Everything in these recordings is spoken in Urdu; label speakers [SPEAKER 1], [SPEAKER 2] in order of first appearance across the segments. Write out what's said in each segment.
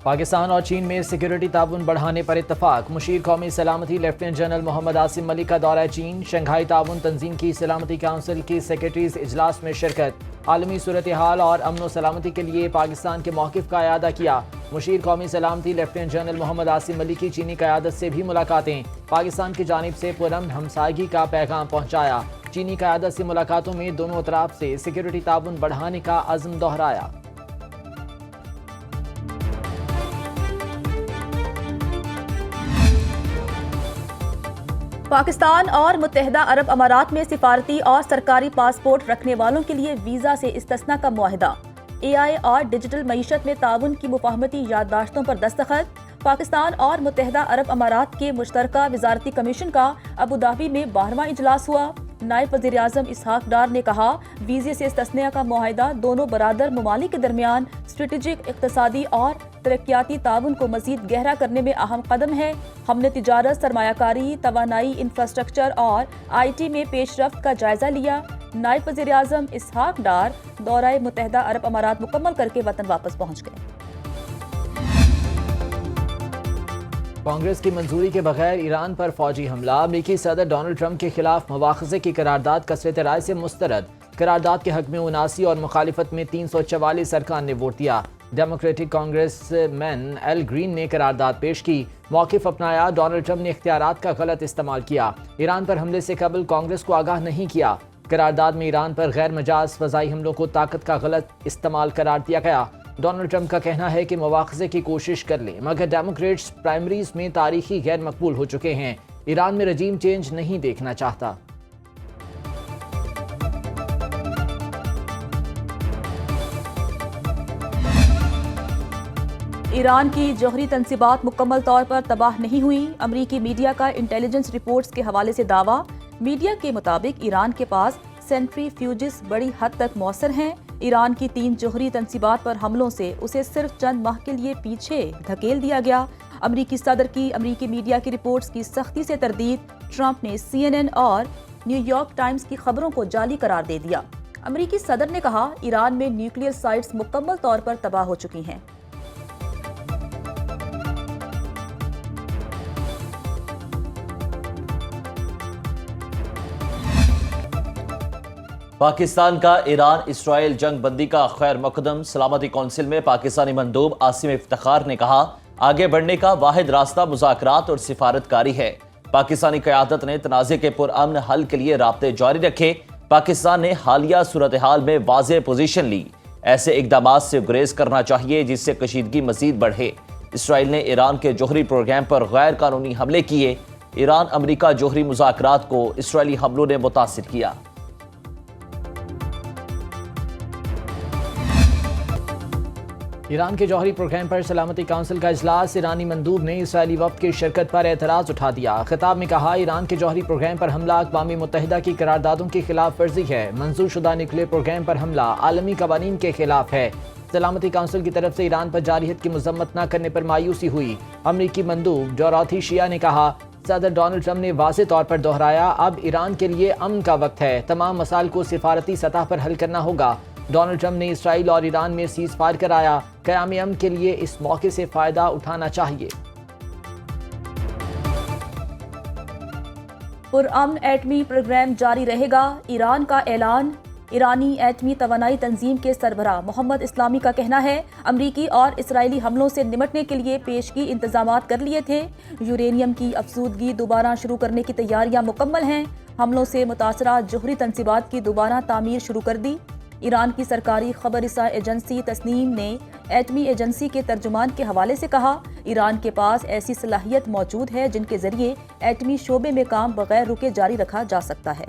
[SPEAKER 1] پاکستان اور چین میں سیکیورٹی تعاون بڑھانے پر اتفاق۔ مشیر قومی سلامتی لیفٹیننٹ جنرل محمد عاصم ملک کا دورہ چین۔ شنگھائی تعاون تنظیم کی سلامتی کونسل کی سیکریٹریز اجلاس میں شرکت۔ عالمی صورتحال اور امن و سلامتی کے لیے پاکستان کے موقف کا اعادہ کیا۔ مشیر قومی سلامتی لیفٹیننٹ جنرل محمد عاصم ملک کی چینی قیادت سے بھی ملاقاتیں۔ پاکستان کی جانب سے پرامن ہمسائیگی کا پیغام پہنچایا۔ چینی قیادت سے ملاقاتوں میں دونوں اطراف سے سیکیورٹی تعاون بڑھانے کا عزم دہرایا۔
[SPEAKER 2] پاکستان اور متحدہ عرب امارات میں سفارتی اور سرکاری پاسپورٹ رکھنے والوں کے لیے ویزا سے استثناء کا معاہدہ۔ اے آئی اور ڈیجیٹل معیشت میں تعاون کی مفاہمتی یادداشتوں پر دستخط۔ پاکستان اور متحدہ عرب امارات کے مشترکہ وزارتی کمیشن کا ابوظہبی میں 12واں اجلاس ہوا۔ نائب وزیر اعظم اسحاق ڈار نے کہا، ویزے سے استثناء کا معاہدہ دونوں برادر ممالک کے درمیان اسٹریٹجک، اقتصادی اور ترقیاتی تعاون کو مزید گہرا کرنے میں اہم قدم ہے۔ ہم نے تجارت، سرمایہ کاری، توانائی، انفراسٹرکچر اور آئی ٹی میں پیش رفت کا جائزہ لیا۔ نائب وزیر اعظم اسحاق ڈار دورہ متحدہ عرب امارات مکمل کر کے وطن واپس پہنچ گئے۔
[SPEAKER 1] کانگریس کی منظوری کے بغیر ایران پر فوجی حملہ۔ امریکی صدر ڈونلڈ ٹرمپ کے خلاف مواخذے کی قرارداد کثرت رائے سے مسترد۔ قرارداد کے حق میں 79 اور مخالفت میں 344 ارکان نے ووٹ دیا۔ ڈیموکریٹک کانگریس مین ایل گرین نے قرارداد پیش کی، موقف اپنایا۔ ڈونلڈ ٹرمپ نے اختیارات کا غلط استعمال کیا، ایران پر حملے سے قبل کانگریس کو آگاہ نہیں کیا۔ قرارداد میں ایران پر غیر مجاز فضائی حملوں کو طاقت کا غلط استعمال قرار دیا گیا۔ ڈونلڈ ٹرمپ کا کہنا ہے کہ مواخذے کی کوشش کر لیں، مگر ڈیموکریٹس پرائمریز میں تاریخی غیر مقبول ہو چکے ہیں۔ ایران میں رجیم چینج نہیں دیکھنا چاہتا۔
[SPEAKER 2] ایران کی جوہری تنصیبات مکمل طور پر تباہ نہیں ہوئی۔ امریکی میڈیا کا انٹیلیجنس رپورٹس کے حوالے سے دعویٰ۔ میڈیا کے مطابق ایران کے پاس سینٹری فیوجز بڑی حد تک مؤثر ہیں۔ ایران کی 3 جوہری تنصیبات پر حملوں سے اسے صرف چند ماہ کے لیے پیچھے دھکیل دیا گیا۔ امریکی صدر کی امریکی میڈیا کی رپورٹس کی سختی سے تردید۔ ٹرمپ نے CNN اور نیو یارک ٹائمز کی خبروں کو جعلی قرار دے دیا۔ امریکی صدر نے کہا، ایران میں نیوکلیئر سائٹس مکمل طور پر تباہ ہو چکی ہیں۔
[SPEAKER 3] پاکستان کا ایران اسرائیل جنگ بندی کا خیر مقدم۔ سلامتی کونسل میں پاکستانی مندوب عاصم افتخار نے کہا، آگے بڑھنے کا واحد راستہ مذاکرات اور سفارتکاری ہے۔ پاکستانی قیادت نے تنازع کے پرامن حل کے لیے رابطے جاری رکھے۔ پاکستان نے حالیہ صورتحال میں واضح پوزیشن لی۔ ایسے اقدامات سے گریز کرنا چاہیے جس سے کشیدگی مزید بڑھے۔ اسرائیل نے ایران کے جوہری پروگرام پر غیر قانونی حملے کیے۔ ایران امریکہ جوہری مذاکرات کو اسرائیلی حملوں نے متاثر کیا۔
[SPEAKER 1] ایران کے جوہری پروگرام پر سلامتی کونسل کا اجلاس۔ ایرانی مندوب نے اسرائیلی وفد کی شرکت پر اعتراض اٹھا دیا۔ خطاب میں کہا، ایران کے جوہری پروگرام پر حملہ اقوام متحدہ کی قراردادوں کی خلاف ورزی ہے۔ منظور شدہ نیوکلیئر پروگرام پر حملہ عالمی قوانین کے خلاف ہے۔ سلامتی کونسل کی طرف سے ایران پر جاری حد کی مذمت نہ کرنے پر مایوسی ہوئی۔ امریکی مندوب ڈوروتھی شیہ نے کہا، صدر ڈونلڈ ٹرمپ نے واضح طور پر دہرایا، اب ایران کے لیے امن کا وقت ہے۔ تمام مسائل کو سفارتی سطح پر حل کرنا ہوگا۔ ڈونلڈ ٹرمپ نے اسرائیل اور ایران میں سیز فائر کرایا۔ قیام امن کے لیے اس موقع سے فائدہ اٹھانا چاہیے۔
[SPEAKER 2] پرامن ایٹمی پروگرام جاری رہے گا، ایران کا اعلان۔ ایرانی ایٹمی توانائی تنظیم کے سربراہ محمد اسلامی کا کہنا ہے، امریکی اور اسرائیلی حملوں سے نمٹنے کے لیے پیشگی انتظامات کر لیے تھے۔ یورینیم کی افزودگی دوبارہ شروع کرنے کی تیاریاں مکمل ہیں۔ حملوں سے متاثرہ جوہری تنصیبات کی دوبارہ تعمیر شروع کر دی۔ ایران کی سرکاری خبر رساں ایجنسی تسنیم نے ایٹمی ایجنسی کے ترجمان کے حوالے سے کہا، ایران کے پاس ایسی صلاحیت موجود ہے جن کے ذریعے ایٹمی شعبے میں کام بغیر رکے جاری رکھا جا سکتا ہے۔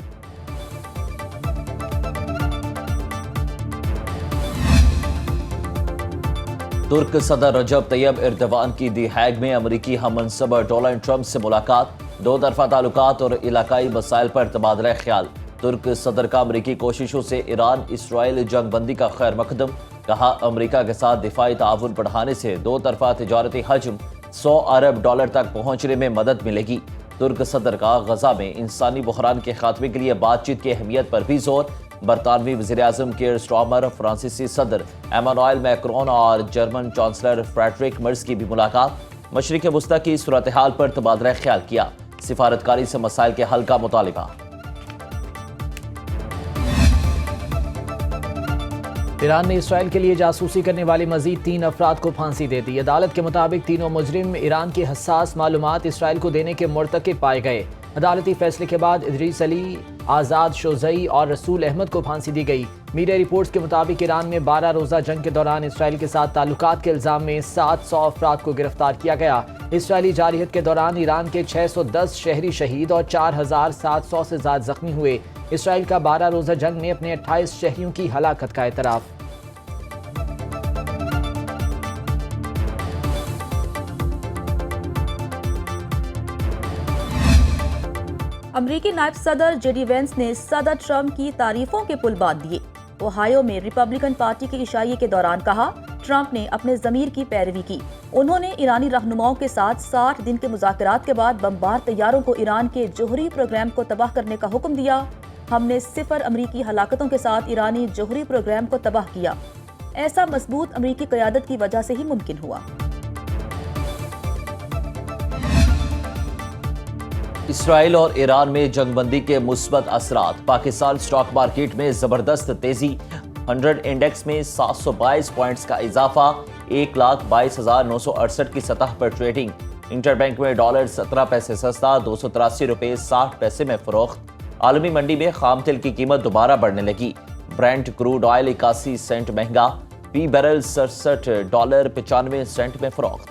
[SPEAKER 3] ترک صدر رجب طیب ایردوان کی دی ہیگ میں امریکی ہم منصب ڈونلڈ ٹرمپ سے ملاقات۔ دو طرفہ تعلقات اور علاقائی مسائل پر تبادلہ خیال۔ ترک صدر کا امریکی کوششوں سے ایران اسرائیل جنگ بندی کا خیر مقدم۔ کہا، امریکہ کے ساتھ دفاعی تعاون بڑھانے سے دو طرفہ تجارتی حجم $100 ارب تک پہنچنے میں مدد ملے گی۔ ترک صدر کا غزہ میں انسانی بحران کے خاتمے کے لیے بات چیت کی اہمیت پر بھی زور۔ برطانوی وزیراعظم کیئر سٹارمر، فرانسیسی صدر ایمانوئل میکرون اور جرمن چانسلر فریڈرک مرز کی بھی ملاقات، مشرق وسطی کی صورتحال پر تبادلہ خیال کیا، سفارتکاری سے مسائل کے حل کا مطالبہ۔
[SPEAKER 1] ایران نے اسرائیل کے لیے جاسوسی کرنے والے مزید 3 افراد کو پھانسی دے دی۔ عدالت کے مطابق تینوں مجرم ایران کی حساس معلومات اسرائیل کو دینے کے مرتکب پائے گئے۔ عدالتی فیصلے کے بعد ادریس علی، آزاد شوزئی اور رسول احمد کو پھانسی دی گئی۔ میڈیا رپورٹس کے مطابق ایران میں 12 روزہ جنگ کے دوران اسرائیل کے ساتھ تعلقات کے الزام میں 700 افراد کو گرفتار کیا گیا۔ اسرائیلی جارحیت کے دوران ایران کے 610 شہری شہید اور 4700 سے زائد زخمی ہوئے۔ اسرائیل کا 12 روزہ جنگ میں اپنے 28 شہریوں کی ہلاکت کا اعتراف۔
[SPEAKER 2] امریکی نائب صدر جے ڈی وینس نے صدر ٹرمپ کی تعریفوں کے پل باندھ دیے۔ اوہایو میں ریپبلکن پارٹی کے عشائیے کے دوران کہا، ٹرمپ نے اپنے ضمیر کی پیروی کی۔ انہوں نے ایرانی رہنماؤں کے ساتھ 60 دن کے مذاکرات کے بعد بمبار طیاروں کو ایران کے جوہری پروگرام کو تباہ کرنے کا حکم دیا۔ ہم نے 0 امریکی ہلاکتوں کے ساتھ ایرانی جوہری پروگرام کو تباہ کیا۔ ایسا مضبوط امریکی قیادت کی وجہ سے ہی ممکن ہوا۔
[SPEAKER 3] اسرائیل اور ایران میں جنگ بندی کے مثبت اثرات، پاکستان سٹاک مارکیٹ میں زبردست تیزی، 100 انڈیکس میں 722 پوائنٹس کا اضافہ، 1,22,968 کی سطح پر ٹریڈنگ، انٹر بینک میں ڈالر 17 پیسے سستا، 283 روپے 60 پیسے میں فروخت۔ عالمی منڈی میں خام تیل کی قیمت دوبارہ بڑھنے لگی، برینٹ کروڈ آئل 81 سینٹ مہنگا، فی بیرل $67.95 میں فروخت۔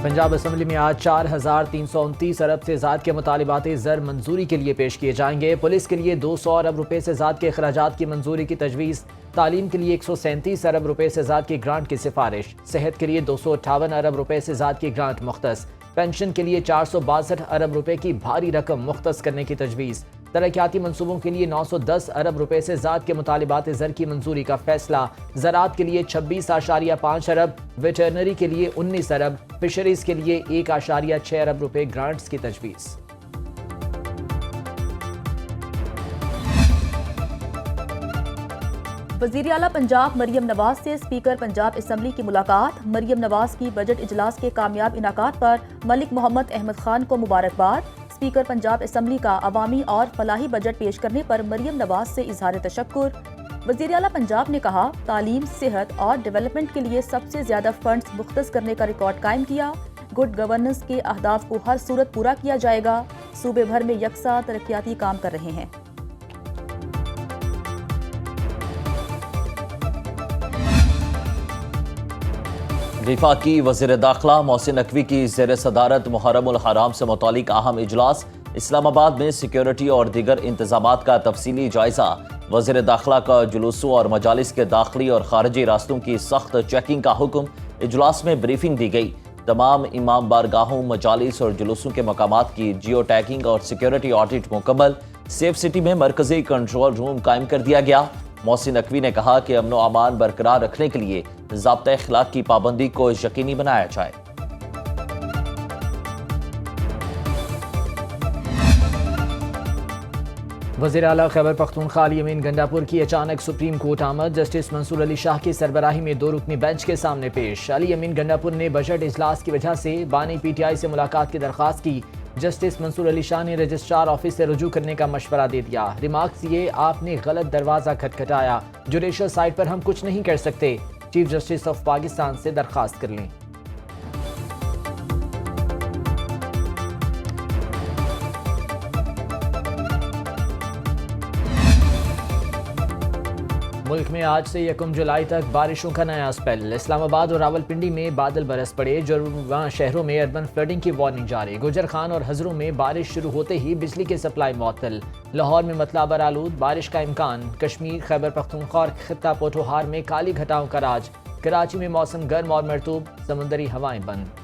[SPEAKER 1] پنجاب اسمبلی میں آج 4,329 ارب سے زائد کے مطالبات زر منظوری کے لیے پیش کیے جائیں گے۔ پولیس کے لیے 200 ارب روپے سے زائد کے اخراجات کی منظوری کی تجویز، تعلیم کے لیے 137 ارب روپے سے زائد کی گرانٹ کی سفارش، صحت کے لیے 258 ارب روپے سے زائد کی گرانٹ مختص، پینشن کے لیے 462 ارب روپے کی بھاری رقم مختص کرنے کی تجویز، ترقیاتی منصوبوں کے لیے 910 ارب روپے سے زائد کے مطالبات زر کی منظوری کا فیصلہ، زراعت کے لیے 26.5 ارب، ویٹرنری کے لیے 19 ارب، فشریز کے لیے 1.6 ارب روپے گرانٹس کی تجویز۔
[SPEAKER 2] وزیر اعلیٰ پنجاب مریم نواز سے اسپیکر پنجاب اسمبلی کی ملاقات، مریم نواز کی بجٹ اجلاس کے کامیاب انعقاد پر ملک محمد احمد خان کو مبارکباد۔ اسپیکر پنجاب اسمبلی کا عوامی اور فلاحی بجٹ پیش کرنے پر مریم نواز سے اظہار تشکر۔ وزیر اعلیٰ پنجاب نے کہا، تعلیم، صحت اور ڈیولپمنٹ کے لیے سب سے زیادہ فنڈز مختص کرنے کا ریکارڈ قائم کیا۔ گڈ گورننس کے اہداف کو ہر صورت پورا کیا جائے گا۔ صوبے بھر میں یکساں ترقیاتی کام کر رہے ہیں۔
[SPEAKER 3] وفاقی وزیر داخلہ محسن نقوی کی زیر صدارت محرم الحرام سے متعلق اہم اجلاس، اسلام آباد میں سیکیورٹی اور دیگر انتظامات کا تفصیلی جائزہ، وزیر داخلہ کا جلوسوں اور مجالس کے داخلی اور خارجی راستوں کی سخت چیکنگ کا حکم۔ اجلاس میں بریفنگ دی گئی، تمام امام بارگاہوں، مجالس اور جلوسوں کے مقامات کی جیو ٹیگنگ اور سیکیورٹی آڈٹ مکمل، سیف سٹی میں مرکزی کنٹرول روم قائم کر دیا گیا۔ محسن نقوی نے کہا کہ امن و امان برقرار رکھنے کے لیے ضابطۂ اخلاق کی پابندی کو یقینی بنایا جائے۔
[SPEAKER 1] وزیر اعلیٰ خیبر پختونخوا علی امین گنڈاپور کی اچانک سپریم کورٹ آمد، جسٹس منصور علی شاہ کی سربراہی میں 2 رکنی بینچ کے سامنے پیش۔ علی امین گنڈاپور نے بجٹ اجلاس کی وجہ سے بانی پی ٹی آئی سے ملاقات کی درخواست کی۔ جسٹس منصور علی شاہ نے رجسٹرار آفس سے رجوع کرنے کا مشورہ دے دیا۔ ریمارکس یہ، آپ نے غلط دروازہ کھٹکھٹایا، جوڈیشل سائٹ پر ہم کچھ نہیں کر سکتے، چیف جسٹس آف پاکستان سے درخواست کر لیں۔ ملک میں آج سے 1 جولائی تک بارشوں کا نیا اسپیل، اسلام آباد اور راولپنڈی میں بادل برس پڑے، جڑواں شہروں میں اربن فلڈنگ کی وارننگ جاری، گوجر خان اور ہزروں میں بارش شروع ہوتے ہی بجلی کی سپلائی معطل، لاہور میں مطلع برآلود، بارش کا امکان، کشمیر، خیبر پختونخوا اور خطہ پوٹھوہار میں کالی گھٹاؤں کا راج، کراچی میں موسم گرم اور مرطوب، سمندری ہوائیں بند۔